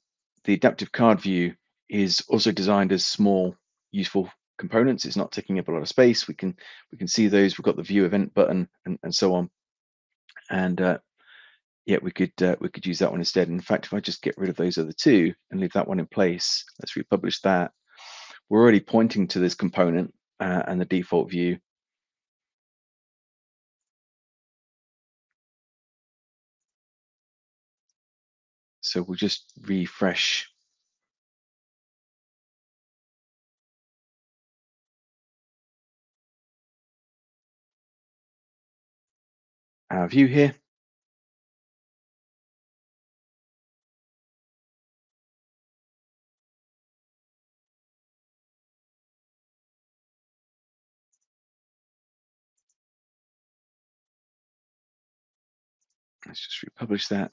the adaptive card view is also designed as small, useful components. It's not taking up a lot of space. We can see those. We've got the view event button and so on. And yeah, we could use that one instead. In fact, if I just get rid of those other two and leave that one in place, let's republish that. We're already pointing to this component and the default view. So we'll just refresh our view here. Let's just republish that.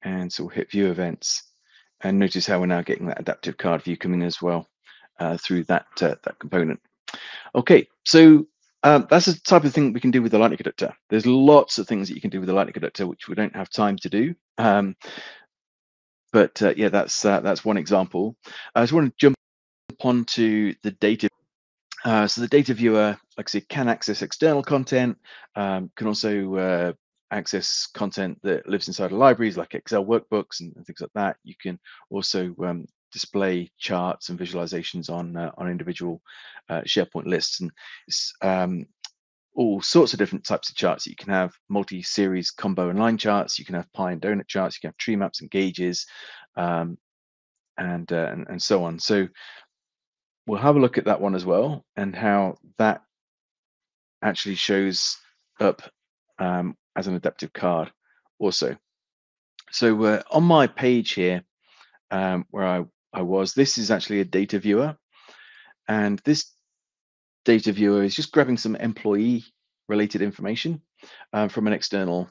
And so we'll hit view events, and notice how we're now getting that adaptive card view coming as well through that component. Okay, so that's the type of thing we can do with the Lightning Conductor. There's lots of things that you can do with the Lightning Conductor, which we don't have time to do. But yeah, that's one example. I just want to jump onto the data. So the data viewer, like I say, can access external content, can also access content that lives inside of libraries like Excel workbooks and things like that. You can also display charts and visualizations on individual SharePoint lists, and it's all sorts of different types of charts that you can have: multi-series combo and line charts. You can have pie and donut charts. You can have tree maps and gauges, um, and so on. So we'll have a look at that one as well, and how that actually shows up as an adaptive card also. So on my page here, where I was, this is actually a data viewer, and this data viewer is just grabbing some employee related information from an external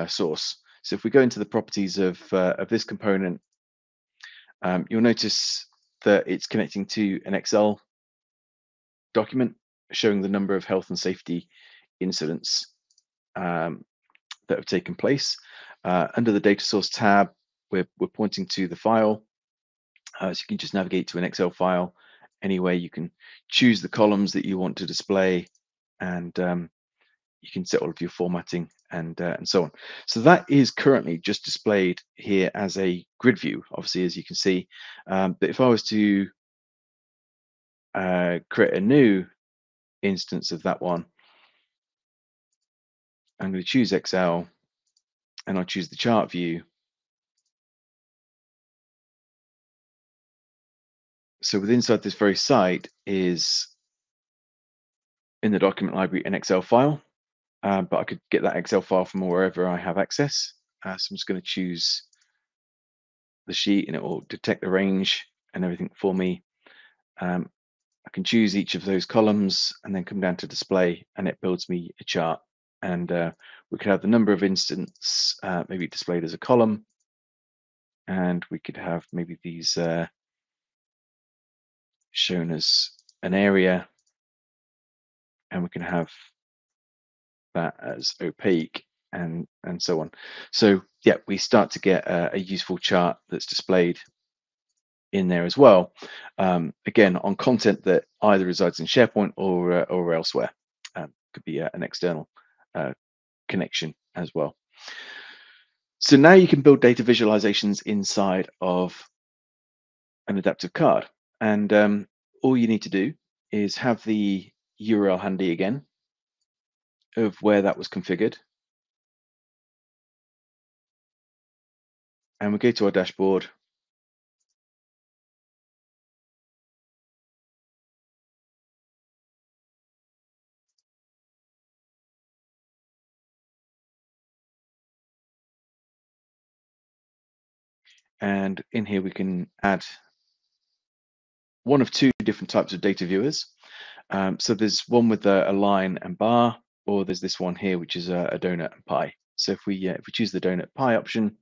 source. So if we go into the properties of this component, you'll notice that it's connecting to an Excel document showing the number of health and safety incidents that have taken place. Under the data source tab, we're pointing to the file. So you can just navigate to an Excel file anyway. You can choose the columns that you want to display, and you can set all of your formatting and so on. So that is currently just displayed here as a grid view, obviously, as you can see. But if I was to create a new instance of that one, I'm going to choose Excel, and I'll choose the chart view. So within inside this very site is, in the document library, an Excel file, but I could get that Excel file from wherever I have access. So I'm just going to choose the sheet, and it will detect the range and everything for me. I can choose each of those columns and then come down to display, and it builds me a chart. And we could have the number of incidents maybe displayed as a column, and we could have maybe these shown as an area, and we can have that as opaque, and so on. So yeah, we start to get a useful chart that's displayed in there as well, again on content that either resides in SharePoint or elsewhere. Could be an external connection as well. So now you can build data visualizations inside of an adaptive card, and all you need to do is have the URL handy again of where that was configured, and we go to our dashboard. And in here we can add one of two different types of data viewers. So there's one with a line and bar, or there's this one here, which is a donut and pie. So if we choose the donut pie option,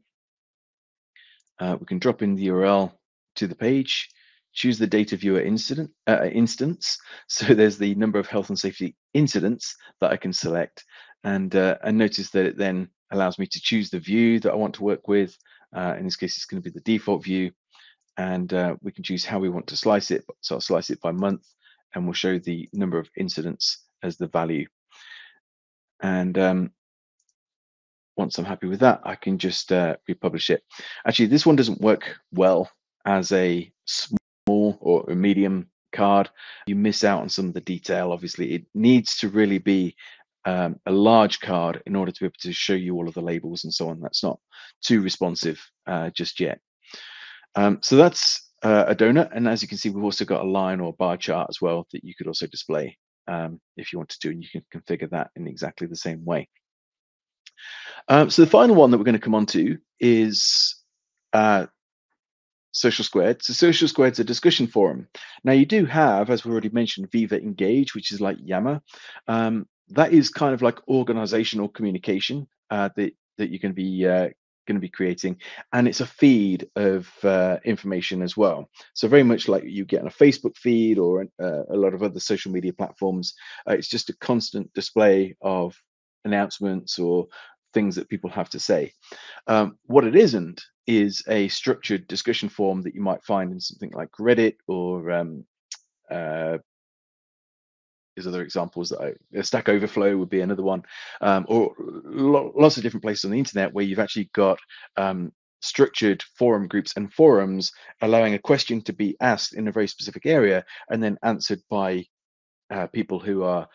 we can drop in the URL to the page, choose the data viewer instance. So there's the number of health and safety incidents that I can select, and notice that it then allows me to choose the view that I want to work with. In this case, it's going to be the default view, and we can choose how we want to slice it. So I'll slice it by month, and we'll show the number of incidents as the value. And once I'm happy with that, I can just republish it. Actually, this one doesn't work well as a small or a medium card. You miss out on some of the detail. Obviously, it needs to really be a large card in order to be able to show you all of the labels and so on. That's not too responsive just yet. So that's a donut, and as you can see, we've also got a line or bar chart as well that you could also display if you wanted to, and you can configure that in exactly the same way. So the final one that we're going to come on to is Social Squared. So Social Squared's a discussion forum. Now you do have, as we already mentioned, Viva Engage, which is like Yammer. That is kind of like organizational communication that you're going to be creating, and it's a feed of information as well. So very much like you get on a Facebook feed or a lot of other social media platforms. It's just a constant display of announcements or things that people have to say. What it isn't is a structured discussion forum that you might find in something like Reddit or uh, there's other examples that Stack Overflow would be another one, or lots of different places on the internet where you've actually got structured forum groups and forums allowing a question to be asked in a very specific area and then answered by people who are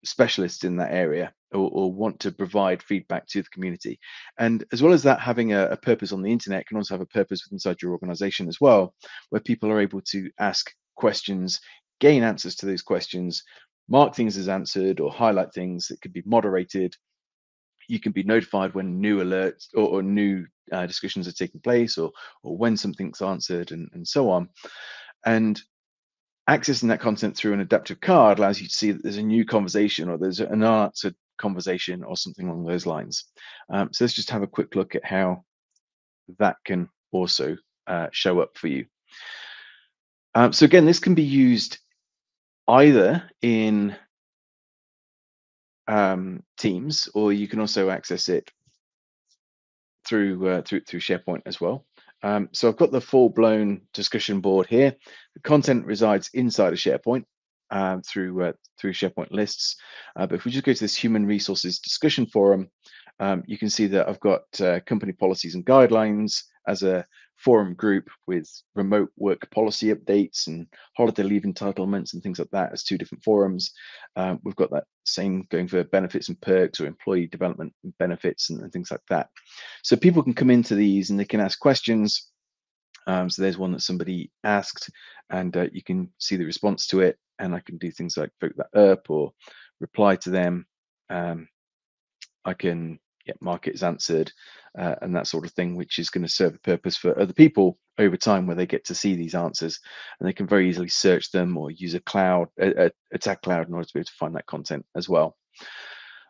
specialists in that area or want to provide feedback to the community. And as well as that, having a purpose on the internet can also have a purpose inside your organization as well, where people are able to ask questions, gain answers to those questions, mark things as answered or highlight things that could be moderated. You can be notified when new alerts or new discussions are taking place, or when something's answered, and so on. And accessing that content through an adaptive card allows you to see that there's a new conversation or there's an unanswered conversation or something along those lines. So let's just have a quick look at how that can also show up for you. So again, this can be used either in Teams, or you can also access it through SharePoint as well. So I've got the full-blown discussion board here. The content resides inside of SharePoint through SharePoint lists. But if we just go to this human resources discussion forum, you can see that I've got company policies and guidelines as a forum group with remote work policy updates and holiday leave entitlements and things like that as two different forums. We've got that same going for benefits and perks or employee development benefits and things like that. So people can come into these and they can ask questions. So there's one that somebody asked, and you can see the response to it. And I can do things like vote that up or reply to them. I can mark it as answered and that sort of thing, which is going to serve a purpose for other people over time where they get to see these answers and they can very easily search them or use a tag cloud in order to be able to find that content as well.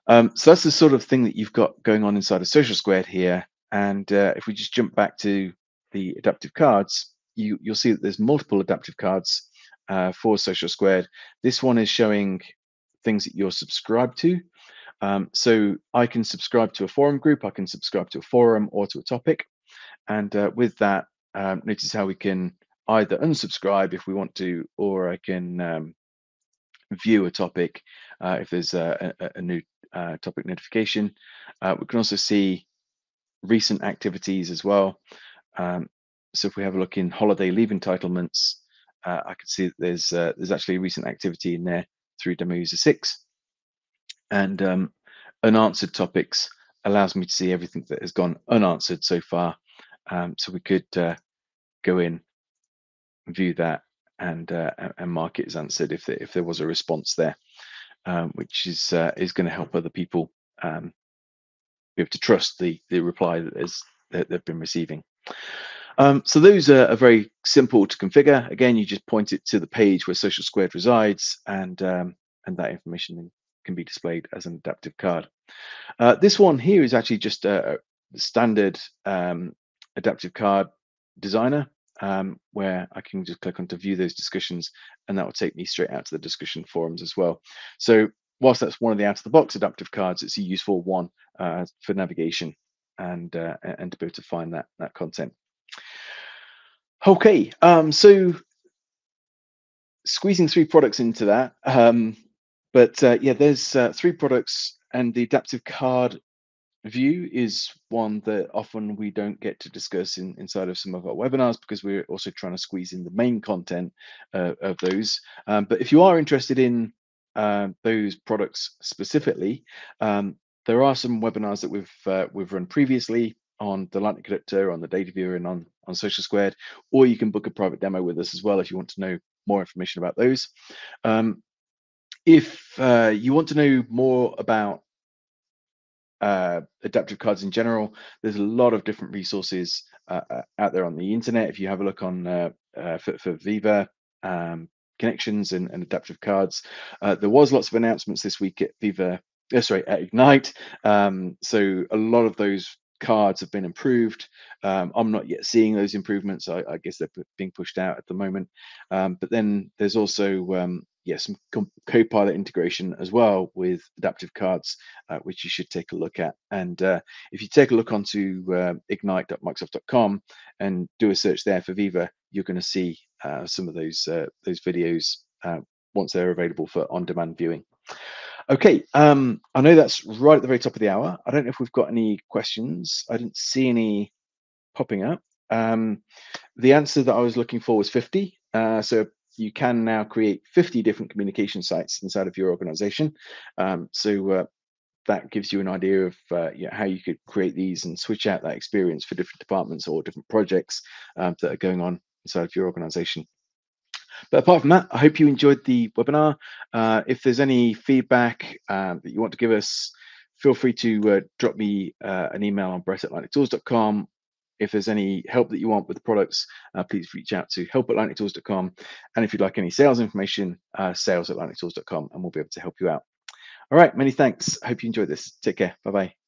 So that's the sort of thing that you've got going on inside of Social Squared here. And if we just jump back to the adaptive cards, you'll see that there's multiple adaptive cards for Social Squared. This one is showing things that you're subscribed to. So I can subscribe to a forum group, I can subscribe to a forum or to a topic. And with that, notice how we can either unsubscribe if we want to, or I can view a topic if there's a new topic notification. We can also see recent activities as well. So if we have a look in holiday leave entitlements, I can see that there's actually a recent activity in there through demo user 6. And unanswered topics allows me to see everything that has gone unanswered so far. So we could go in, view that, and mark it as answered if there was a response there, which is going to help other people be able to trust the reply that they've been receiving. So those are very simple to configure. Again, you just point it to the page where Social Squared resides, and that information can be displayed as an adaptive card. This one here is actually just a standard adaptive card designer, where I can just click on to view those discussions, and that will take me straight out to the discussion forums as well. So whilst that's one of the out-of-the-box adaptive cards, it's a useful one for navigation and to be able to find that content. Okay, so squeezing 3 products into that, but yeah, there's 3 products, and the adaptive card view is one that often we don't get to discuss inside of some of our webinars because we're also trying to squeeze in the main content of those. But if you are interested in those products specifically, there are some webinars that we've run previously on the Lightning Connector, on the Data Viewer, and on Social Squared, or you can book a private demo with us as well if you want to know more information about those. If you want to know more about adaptive cards in general, there's a lot of different resources out there on the internet. If you have a look on for Viva Connections and adaptive cards, there was lots of announcements this week at at Ignite. So a lot of those cards have been improved. I'm not yet seeing those improvements. I guess they're being pushed out at the moment. But then there's also some Copilot integration as well with adaptive cards, which you should take a look at. And if you take a look onto ignite.microsoft.com and do a search there for Viva, you're going to see some of those videos once they're available for on-demand viewing. Okay, I know that's right at the very top of the hour. I don't know if we've got any questions. I didn't see any popping up. The answer that I was looking for was 50. So you can now create 50 different communication sites inside of your organization. So that gives you an idea of how you could create these and switch out that experience for different departments or different projects that are going on inside of your organization. But apart from that, I hope you enjoyed the webinar. If there's any feedback that you want to give us, feel free to drop me an email on brett@lightningtools.com. If there's any help that you want with the products, please reach out to help@lightningtools.com. And if you'd like any sales information, sales@lightningtools.com, and we'll be able to help you out. All right, many thanks. I hope you enjoyed this. Take care. Bye-bye.